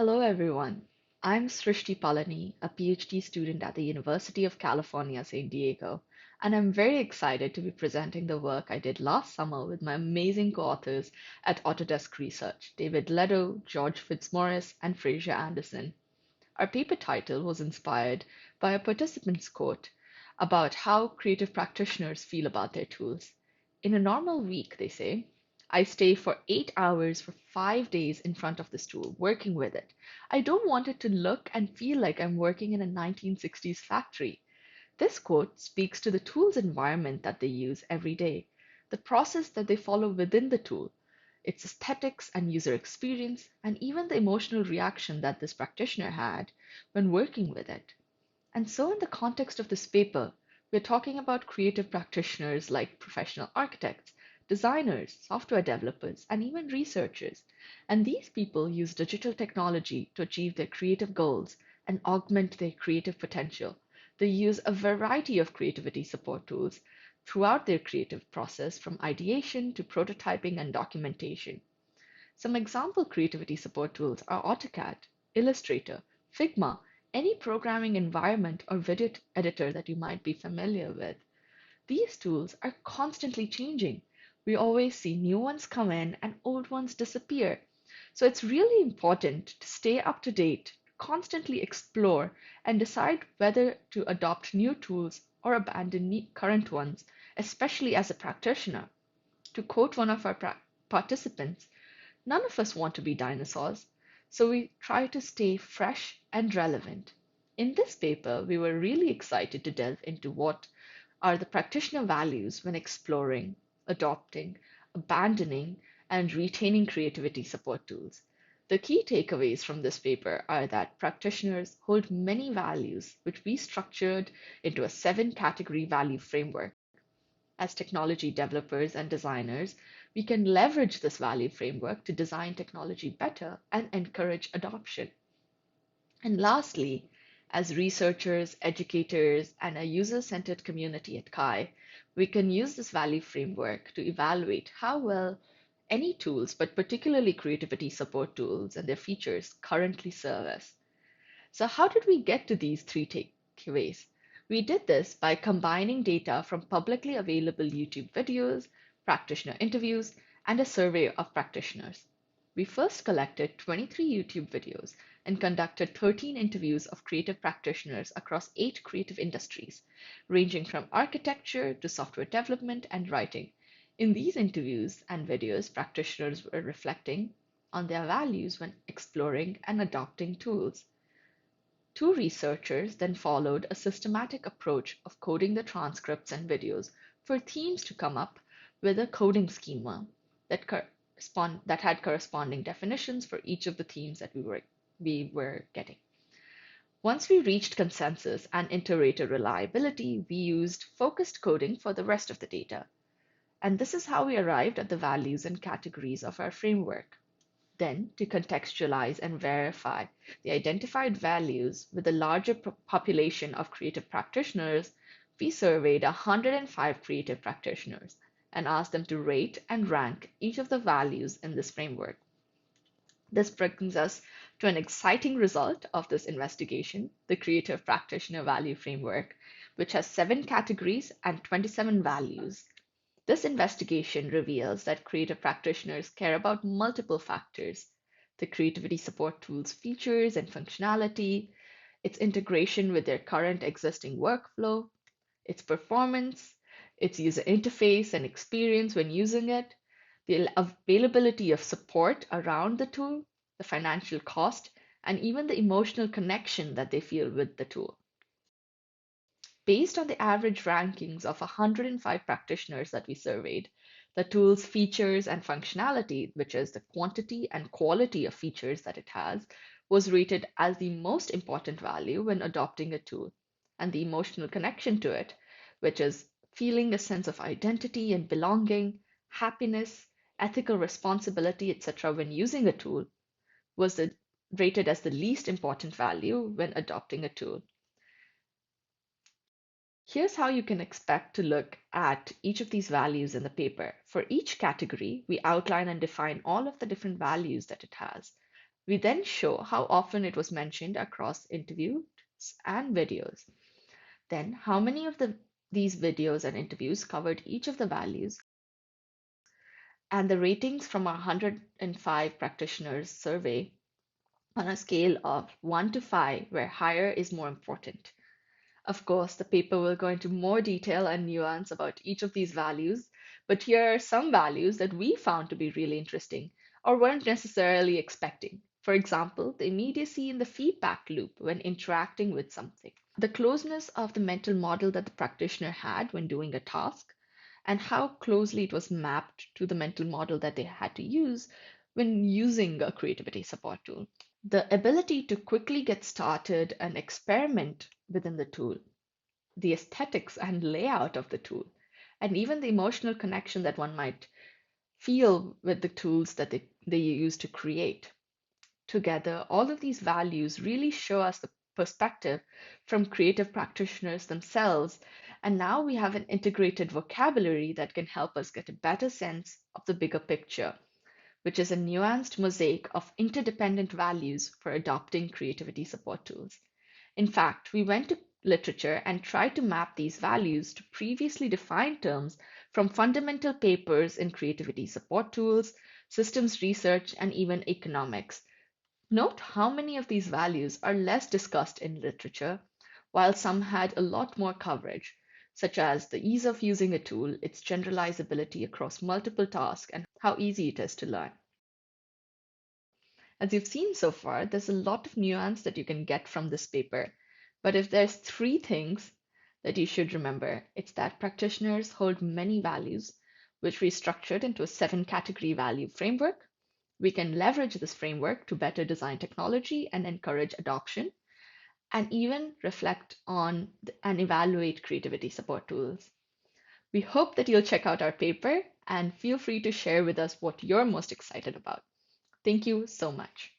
Hello, everyone. I'm Srishti Palani, a PhD student at the University of California, San Diego, and I'm very excited to be presenting the work I did last summer with my amazing co-authors at Autodesk Research, David Ledo, George Fitzmaurice, and Fraser Anderson. Our paper title was inspired by a participant's quote about how creative practitioners feel about their tools. In a normal week, they say, I stay for 8 hours for 5 days in front of this tool, working with it. I don't want it to look and feel like I'm working in a 1960s factory. This quote speaks to the tool's environment that they use every day, the process that they follow within the tool, its aesthetics and user experience, and even the emotional reaction that this practitioner had when working with it. And so, in the context of this paper, we're talking about creative practitioners like professional architects, designers, software developers, and even researchers. And these people use digital technology to achieve their creative goals and augment their creative potential. They use a variety of creativity support tools throughout their creative process, from ideation to prototyping and documentation. Some example creativity support tools are AutoCAD, Illustrator, Figma, any programming environment or video editor that you might be familiar with. These tools are constantly changing. We always see new ones come in and old ones disappear. So it's really important to stay up to date, constantly explore, and decide whether to adopt new tools or abandon current ones, especially as a practitioner. To quote one of our participants, none of us want to be dinosaurs, so we try to stay fresh and relevant. In this paper, we were really excited to delve into what are the practitioner values when exploring, adopting, abandoning, and retaining creativity support tools. The key takeaways from this paper are that practitioners hold many values, which we structured into a 7 category value framework. As technology developers and designers, we can leverage this value framework to design technology better and encourage adoption. And lastly, as researchers, educators, and a user-centered community at CHI, we can use this value framework to evaluate how well any tools, but particularly creativity support tools and their features, currently serve us. So how did we get to these 3 takeaways? We did this by combining data from publicly available YouTube videos, practitioner interviews, and a survey of practitioners. We first collected 23 YouTube videos and conducted 13 interviews of creative practitioners across 8 creative industries, ranging from architecture to software development and writing. In these interviews and videos, practitioners were reflecting on their values when exploring and adopting tools. 2 researchers then followed a systematic approach of coding the transcripts and videos for teams to come up with a coding schema that had corresponding definitions for each of the themes that we were getting. Once we reached consensus and iterator reliability, we used focused coding for the rest of the data. And this is how we arrived at the values and categories of our framework. Then, to contextualize and verify the identified values with a larger population of creative practitioners, we surveyed 105 creative practitioners and asked them to rate and rank each of the values in this framework. This brings us to an exciting result of this investigation, the Creative Practitioner Value Framework, which has 7 categories and 27 values. This investigation reveals that creative practitioners care about multiple factors: the creativity support tool's features and functionality, its integration with their current existing workflow, its performance, its user interface and experience when using it, the availability of support around the tool, the financial cost, and even the emotional connection that they feel with the tool. Based on the average rankings of 105 practitioners that we surveyed, the tool's features and functionality, which is the quantity and quality of features that it has, was rated as the most important value when adopting a tool. And the emotional connection to it, which is feeling a sense of identity and belonging, happiness, ethical responsibility, etc., when using a tool, was rated as the least important value when adopting a tool. Here's how you can expect to look at each of these values in the paper. For each category, we outline and define all of the different values that it has. We then show how often it was mentioned across interviews and videos. Then, how many of these videos and interviews covered each of the values, and the ratings from our 105 practitioners survey on a scale of 1 to 5, where higher is more important. Of course, the paper will go into more detail and nuance about each of these values, but here are some values that we found to be really interesting or weren't necessarily expecting. For example, the immediacy in the feedback loop when interacting with something, the closeness of the mental model that the practitioner had when doing a task, and how closely it was mapped to the mental model that they had to use when using a creativity support tool. The ability to quickly get started and experiment within the tool, the aesthetics and layout of the tool, and even the emotional connection that one might feel with the tools that they use to create. Together, all of these values really show us the perspective from creative practitioners themselves, and now we have an integrated vocabulary that can help us get a better sense of the bigger picture, which is a nuanced mosaic of interdependent values for adopting creativity support tools. In fact, we went to literature and tried to map these values to previously defined terms from fundamental papers in creativity support tools, systems research, and even economics. Note how many of these values are less discussed in literature, while some had a lot more coverage, such as the ease of using a tool, its generalizability across multiple tasks, and how easy it is to learn. As you've seen so far, there's a lot of nuance that you can get from this paper. But if there's three things that you should remember, it's that practitioners hold many values, which we structured into a 7 category value framework. We can leverage this framework to better design technology and encourage adoption, and even reflect on and evaluate creativity support tools. We hope that you'll check out our paper and feel free to share with us what you're most excited about. Thank you so much.